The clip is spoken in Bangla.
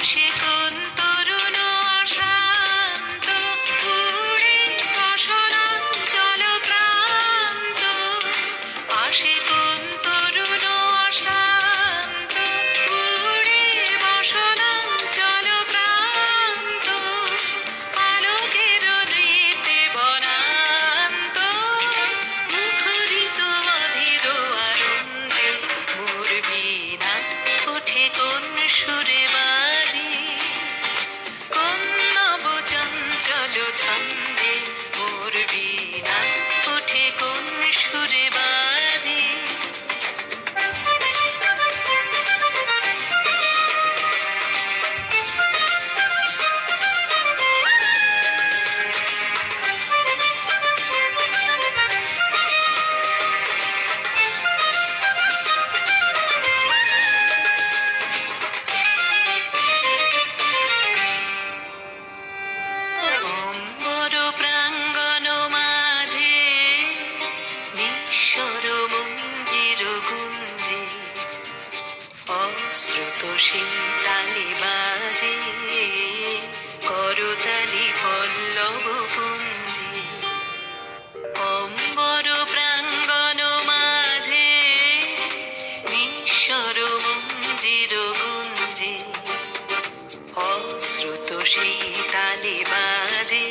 আসে কোন তরুণ শান্ত উড়ে বসনাঞ্চল প্রান্ত, আসে কোন তরুণ শান্ত উড়ে বসনাঞ্চল প্রান্ত, আলোকের দিতে বনান্ত মুখরিত অধীর আনন্দে মোর বীণা ওঠে কোন সুরে বাজি, কোন নব চঞ্চল ছন্দে মোর বীণা ওঠে কোন সুরে বাজি। অম্বর প্রাঙ্গণ মাঝে নিঃস্বর মঞ্জির গুঞ্জে, অশ্রুত সেই তালি বাজে করতালি পল্লব পুঞ্জে। অম্বর প্রাঙ্গণ মাঝে নিঃস্বর মঞ্জির গুঞ্জে, অশ্রুত সেই তালি বাজে